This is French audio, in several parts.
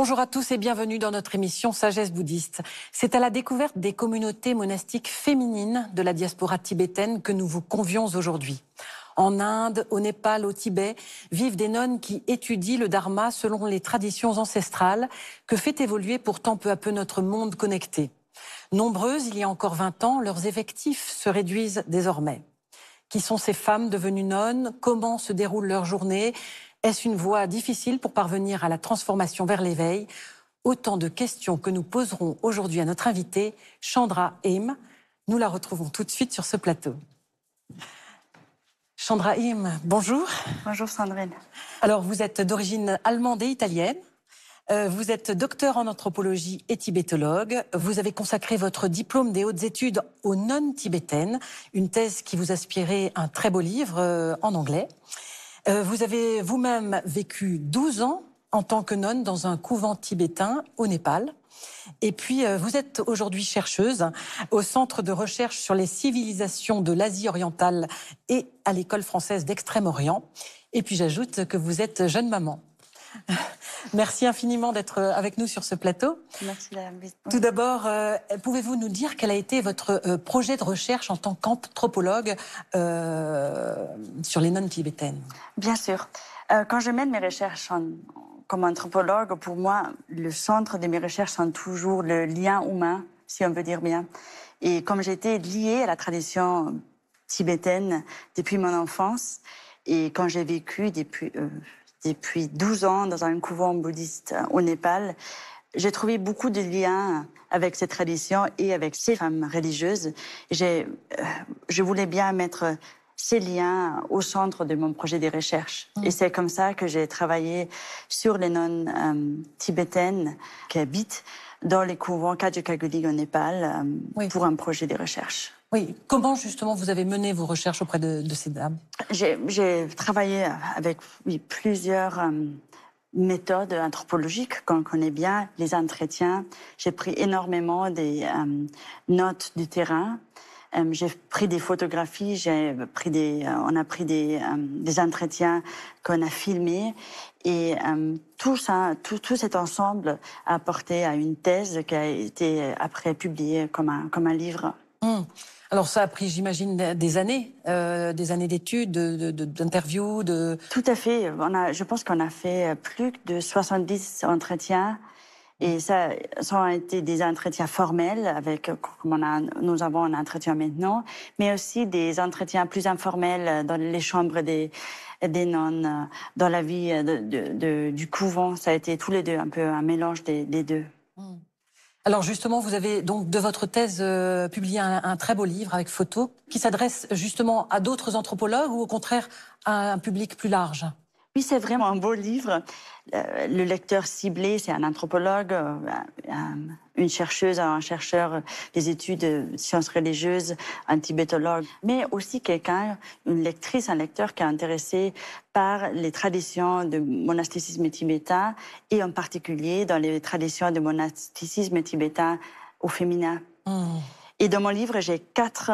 Bonjour à tous et bienvenue dans notre émission Sagesse bouddhiste. C'est à la découverte des communautés monastiques féminines de la diaspora tibétaine que nous vous convions aujourd'hui. En Inde, au Népal, au Tibet, vivent des nonnes qui étudient le dharma selon les traditions ancestrales que fait évoluer pourtant peu à peu notre monde connecté. Nombreuses, il y a encore 20 ans, leurs effectifs se réduisent désormais. Qui sont ces femmes devenues nonnes? Comment se déroule leur journée? Est-ce une voie difficile pour parvenir à la transformation vers l'éveil? Autant de questions que nous poserons aujourd'hui à notre invitée, Chandra Im. Nous la retrouvons tout de suite sur ce plateau. Chandra Im, bonjour. Bonjour Sandrine. Alors, vous êtes d'origine allemande et italienne. Vous êtes docteur en anthropologie et tibétologue. Vous avez consacré votre diplôme des hautes études aux nonnes tibétaines, une thèse qui vous inspirait un très beau livre en anglais. Vous avez vous-même vécu 12 ans en tant que nonne dans un couvent tibétain au Népal. Et puis, vous êtes aujourd'hui chercheuse au Centre de recherche sur les civilisations de l'Asie orientale et à l'École française d'Extrême-Orient. Et puis, j'ajoute que vous êtes jeune maman. Merci infiniment d'être avec nous sur ce plateau. Merci de l'invitation. Tout d'abord, pouvez-vous nous dire quel a été votre projet de recherche en tant qu'anthropologue sur les nonnes tibétaines? Bien sûr. Quand je mène mes recherches comme anthropologue, pour moi, le centre de mes recherches sont toujours le lien humain, si on veut dire bien. Et comme j'étais liée à la tradition tibétaine depuis mon enfance, et quand j'ai vécu depuis 12 ans dans un couvent bouddhiste au Népal, j'ai trouvé beaucoup de liens avec cette tradition et avec ces femmes religieuses. Je voulais bien mettre ces liens au centre de mon projet de recherche. Et c'est comme ça que j'ai travaillé sur les nonnes tibétaines qui habitent dans les couvents Kajikaguling au Népal pour un projet de recherche. Oui, comment justement vous avez mené vos recherches auprès de ces dames? J'ai travaillé avec plusieurs méthodes anthropologiques qu'on connaît bien, les entretiens. J'ai pris énormément des notes du terrain. J'ai pris des photographies, on a pris des entretiens qu'on a filmés. Et tout cet ensemble a apporté à une thèse qui a été après publiée comme un livre. Alors ça a pris, j'imagine, des années d'études, d'interviews, de... Tout à fait. Je pense qu'on a fait plus de 70 entretiens. Et ça ont été des entretiens formels, comme nous avons un entretien maintenant, mais aussi des entretiens plus informels dans les chambres des nonnes, dans la vie du couvent. Ça a été tous les deux un peu un mélange des deux. Alors justement, vous avez donc de votre thèse publié un très beau livre avec photos qui s'adresse justement à d'autres anthropologues ou au contraire à un public plus large? Oui, c'est vraiment un beau livre. Le lecteur ciblé, c'est un anthropologue, une chercheuse, un chercheur des études de sciences religieuses, un tibétologue, mais aussi une lectrice, un lecteur qui est intéressé par les traditions de monasticisme tibétain et en particulier dans les traditions de monasticisme tibétain au féminin. Et dans mon livre, j'ai 4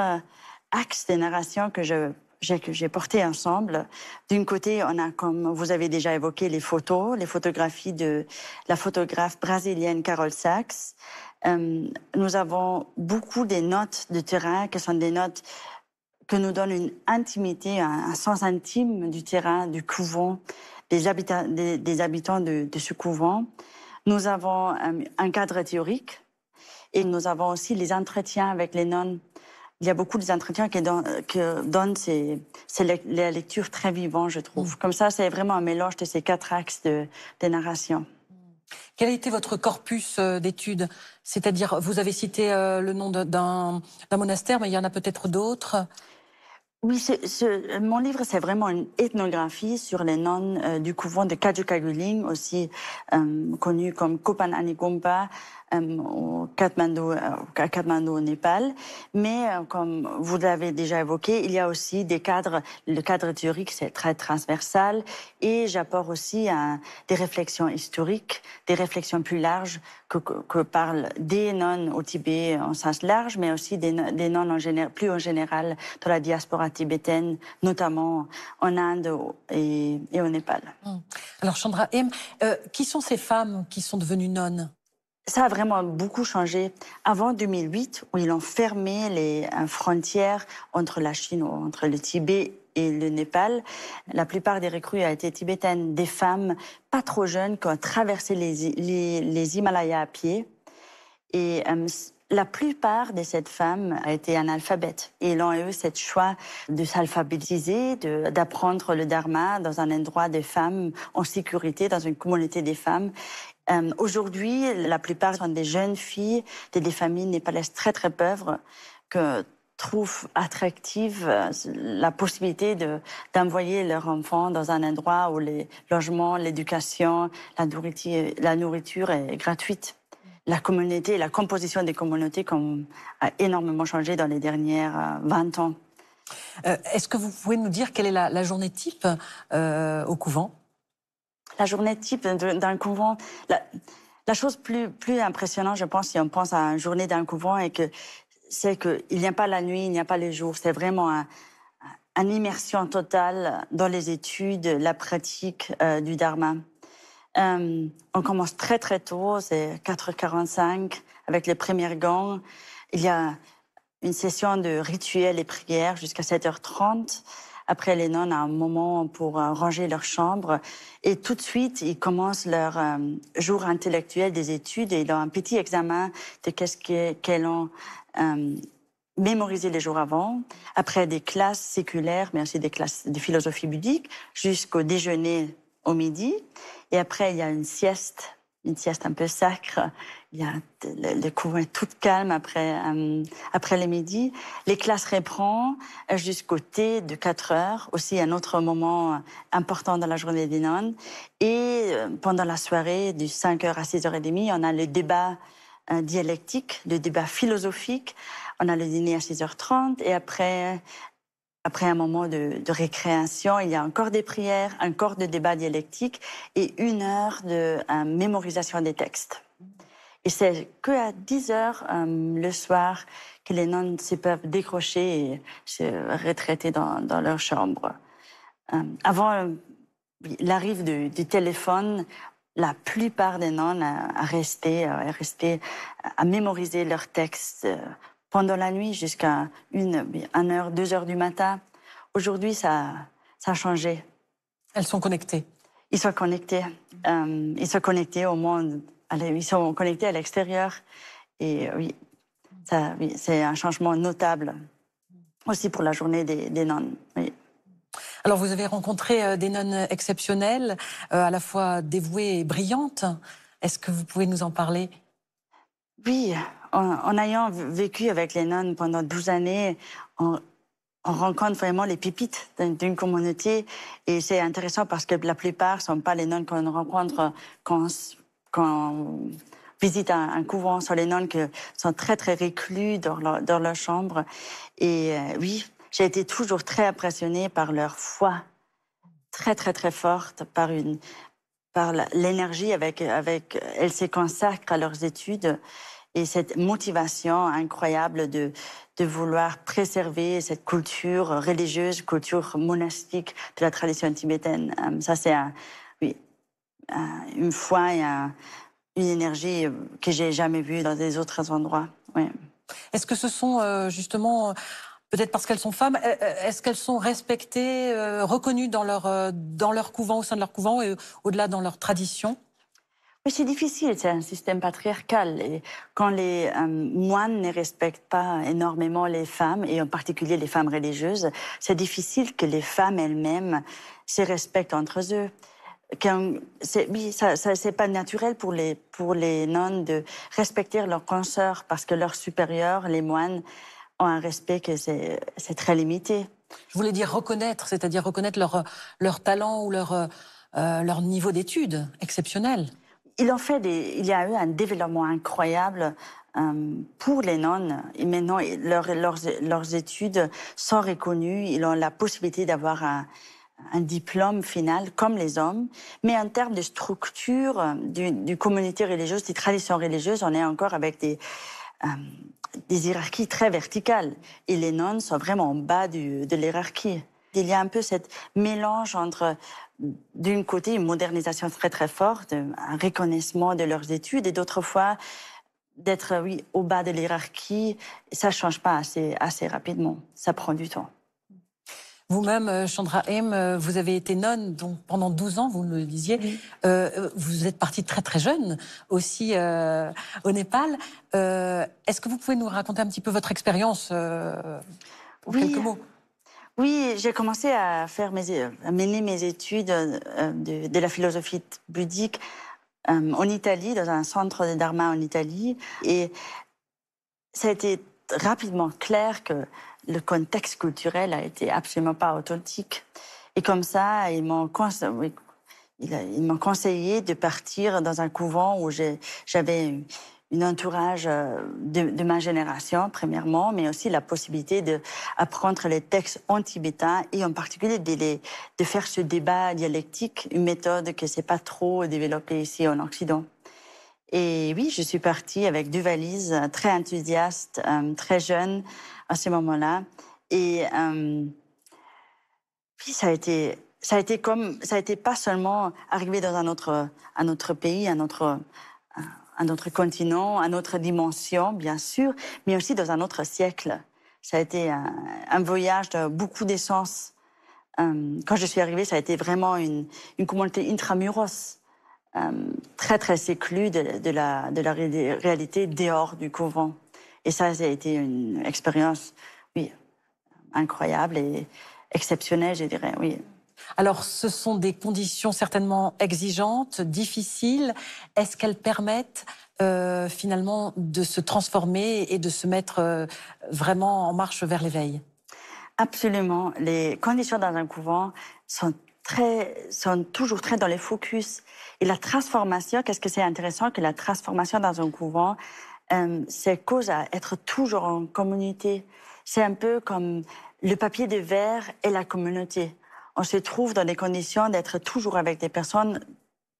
axes de narration que j'ai porté ensemble. D'un côté, on a, comme vous avez déjà évoqué, les photographies de la photographe brésilienne Carol Sachs. Nous avons beaucoup des notes de terrain qui sont des notes que nous donnent une intimité, un sens intime du terrain, du couvent, des habitants de ce couvent. Nous avons un cadre théorique et nous avons aussi les entretiens avec les nonnes. Il y a beaucoup d'entretiens qui donnent la lecture très vivante, je trouve. Comme ça, c'est vraiment un mélange de ces 4 axes de narration. Quel a été votre corpus d'études? C'est-à-dire, vous avez cité le nom d'un monastère, mais il y en a peut-être d'autres? Oui, mon livre, c'est vraiment une ethnographie sur les nonnes du couvent de Kajikaguling, aussi connu comme Kopan Anigompa, à Katmandou au Népal. Mais comme vous l'avez déjà évoqué, il y a aussi des cadres. Le cadre théorique, c'est très transversal. Et j'apporte aussi des réflexions historiques, des réflexions plus larges que parlent des nonnes au Tibet en sens large, mais aussi des nonnes plus en général dans la diaspora tibétaine, notamment en Inde et au Népal. Alors Chandra M, qui sont ces femmes qui sont devenues nonnes? Ça a vraiment beaucoup changé. Avant 2008, où ils ont fermé les frontières entre la Chine, entre le Tibet et le Népal, la plupart des recrues ont été tibétaines, des femmes pas trop jeunes qui ont traversé les Himalayas à pied. Et la plupart de ces femmes ont été analphabètes. Et ils ont eu ce choix de s'alphabétiser, d'apprendre le dharma dans un endroit des femmes en sécurité, dans une communauté des femmes. Aujourd'hui, la plupart sont des jeunes filles, des familles népalaises très très pauvres que trouvent attractive la possibilité d'envoyer leurs enfants dans un endroit où les logements, l'éducation, la nourriture est gratuite. La communauté, la composition des communautés a énormément changé dans les dernières 20 ans. Est-ce que vous pouvez nous dire quelle est la journée type au couvent? La journée type d'un couvent, la chose plus impressionnante, je pense, si on pense à une journée d'un couvent, c'est qu'il n'y a pas la nuit, il n'y a pas les jours. C'est vraiment une immersion totale dans les études, la pratique du dharma. On commence très très tôt, c'est 4h45 avec les premières gants. Il y a une session de rituels et prières jusqu'à 7h30. Après, les nonnes ont un moment pour ranger leur chambre. Et tout de suite, ils commencent leur jour intellectuel des études et ils ont un petit examen de qu'elles ont mémorisé les jours avant. Après, des classes séculaires, mais aussi des classes de philosophie bouddhique, jusqu'au déjeuner au midi. Et après, il y a une sieste un peu sacre. Le couvent est tout calme après le midi. Les classes reprennent jusqu'au thé de 4 heures, aussi un autre moment important dans la journée des nonnes. Et pendant la soirée, de 5 heures à 6h30, on a le débat dialectique, le débat philosophique. On a le dîner à 6h30 et après un moment de récréation, il y a encore des prières, encore de débats dialectiques et 1 heure de mémorisation des textes. Et c'est qu'à 10h le soir que les nonnes se peuvent décrocher et se retraiter dans leur chambre. Avant l'arrivée du téléphone, la plupart des nonnes a resté à mémoriser leurs textes pendant la nuit jusqu'à 1h, 2h du matin. Aujourd'hui, ça a changé. Elles sont connectées. Ils sont connectés. Ils sont connectés au monde. Ils sont connectés à l'extérieur. Et oui, c'est un changement notable. Aussi pour la journée des nonnes. Oui. Alors, vous avez rencontré des nonnes exceptionnelles, à la fois dévouées et brillantes. Est-ce que vous pouvez nous en parler? Oui, en ayant vécu avec les nonnes pendant 12 années, on rencontre vraiment les pépites d'une communauté. Et c'est intéressant parce que la plupart ne sont pas les nonnes qu'on rencontre quand on visite un couvent. Ce sont les nonnes qui sont très, très recluses dans leur chambre. Et oui, j'ai été toujours très impressionnée par leur foi, très, très, très forte, par l'énergie avec elles se consacrent à leurs études et cette motivation incroyable de vouloir préserver cette culture religieuse, culture monastique de la tradition tibétaine. Ça, c'est une foi et une énergie que j'ai jamais vue dans des autres endroits. Oui. Est-ce que ce sont justement... Peut-être parce qu'elles sont femmes, est-ce qu'elles sont respectées, reconnues dans leur couvent, au sein de leur couvent et au-delà dans leur tradition? Oui, c'est difficile, c'est un système patriarcal. Et quand les moines ne respectent pas énormément les femmes, et en particulier les femmes religieuses, c'est difficile que les femmes elles-mêmes se respectent entre eux. C'est pas naturel pour les nonnes de respecter leurs consoeurs parce que leurs supérieurs, les moines, ont un respect que c'est très limité. Je voulais dire reconnaître, c'est-à-dire reconnaître leur talent ou leur niveau d'études exceptionnel. il y a eu un développement incroyable pour les nonnes. Et maintenant, leurs études sont reconnues. Ils ont la possibilité d'avoir un diplôme final comme les hommes. Mais en termes de structure du communauté religieuse, des traditions religieuses, on est encore avec des hiérarchies très verticales. Et les nonnes sont vraiment en bas de l'hierarchie. Il y a un peu cette mélange entre, d'une côté, une modernisation très très forte, un reconnaissement de leurs études, et d'autre fois, d'être au bas de l'hierarchie. Ça ne change pas assez rapidement. Ça prend du temps. Vous-même, Chandra Haim, vous avez été nonne donc, pendant 12 ans, vous me le disiez. Oui. Vous êtes partie très très jeune aussi au Népal. Est-ce que vous pouvez nous raconter un petit peu votre expérience en quelques mots? Oui, j'ai commencé à mener mes études de la philosophie bouddhique en Italie, dans un centre de Dharma en Italie. Et ça a été rapidement clair que le contexte culturel a été absolument pas authentique. Et comme ça, ils m'ont conseillé de partir dans un couvent où j'avais un entourage de ma génération, premièrement, mais aussi la possibilité d'apprendre les textes en tibétain et en particulier de faire ce débat dialectique, une méthode que c'est pas trop développée ici en Occident. Et oui, je suis partie avec 2 valises, très enthousiaste, très jeune à ce moment-là. Et puis ça a été pas seulement arriver dans un autre pays, un autre continent, une autre dimension, bien sûr, mais aussi dans un autre siècle. Ça a été un voyage de beaucoup d'essence. Quand je suis arrivée, ça a été vraiment une communauté intramuros, très très séclue de la réalité dehors du couvent. Et ça a été une expérience, oui, incroyable et exceptionnelle, je dirais, oui. Alors, ce sont des conditions certainement exigeantes, difficiles. Est-ce qu'elles permettent finalement de se transformer et de se mettre vraiment en marche vers l'éveil? Absolument. Les conditions dans un couvent sont toujours très dans les focus. Et la transformation, qu'est-ce que c'est intéressant que la transformation dans un couvent, c'est cause à être toujours en communauté. C'est un peu comme le papier de verre et la communauté. On se trouve dans des conditions d'être toujours avec des personnes,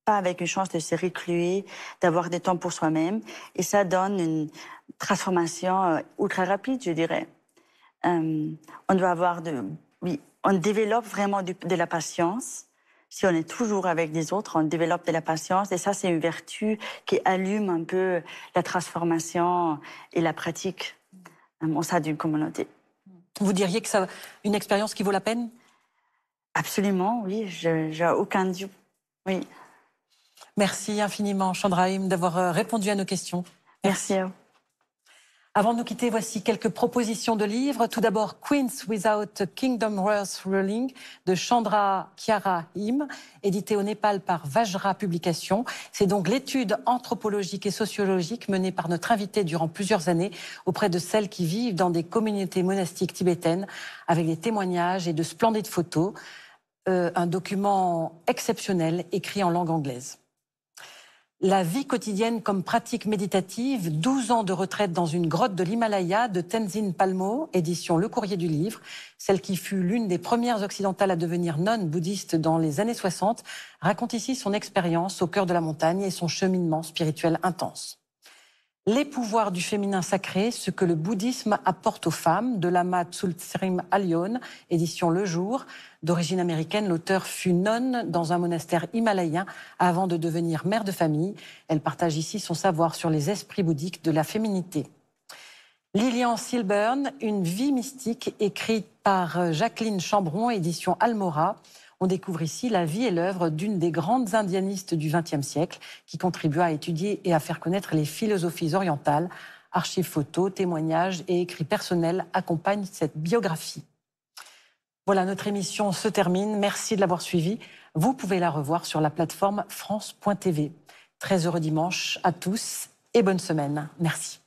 pas avec une chance de se recluer, d'avoir des temps pour soi-même. Et ça donne une transformation ultra rapide, je dirais. On doit avoir on développe vraiment de la patience. Si on est toujours avec des autres, on développe de la patience. Et ça, c'est une vertu qui allume un peu la transformation et la pratique au sein d'une communauté. Vous diriez que c'est une expérience qui vaut la peine? Absolument, oui. J'ai aucun doute. Oui. Merci infiniment, Chandra Haim, d'avoir répondu à nos questions. Merci à vous. Avant de nous quitter, voici quelques propositions de livres. Tout d'abord, Queens Without Kingdom Worth Ruling de Chandra Kiara Haim, édité au Népal par Vajra Publications. C'est donc l'étude anthropologique et sociologique menée par notre invitée durant plusieurs années auprès de celles qui vivent dans des communautés monastiques tibétaines, avec des témoignages et de splendides photos. Un document exceptionnel écrit en langue anglaise. La vie quotidienne comme pratique méditative, 12 ans de retraite dans une grotte de l'Himalaya de Tenzin Palmo, édition Le Courrier du Livre, celle qui fut l'une des premières occidentales à devenir nonne bouddhiste dans les années 60, raconte ici son expérience au cœur de la montagne et son cheminement spirituel intense. Les pouvoirs du féminin sacré, ce que le bouddhisme apporte aux femmes, de Lama Tsultrim Alyon, édition Le Jour. D'origine américaine, l'auteur fut nonne dans un monastère himalayen avant de devenir mère de famille. Elle partage ici son savoir sur les esprits bouddhiques de la féminité. Lilian Silburn, Une vie mystique, écrite par Jacqueline Chambron, édition Almora. On découvre ici la vie et l'œuvre d'une des grandes indianistes du XXe siècle qui contribua à étudier et à faire connaître les philosophies orientales. Archives photos, témoignages et écrits personnels accompagnent cette biographie. Voilà, notre émission se termine. Merci de l'avoir suivie. Vous pouvez la revoir sur la plateforme France.tv. Très heureux dimanche à tous et bonne semaine. Merci.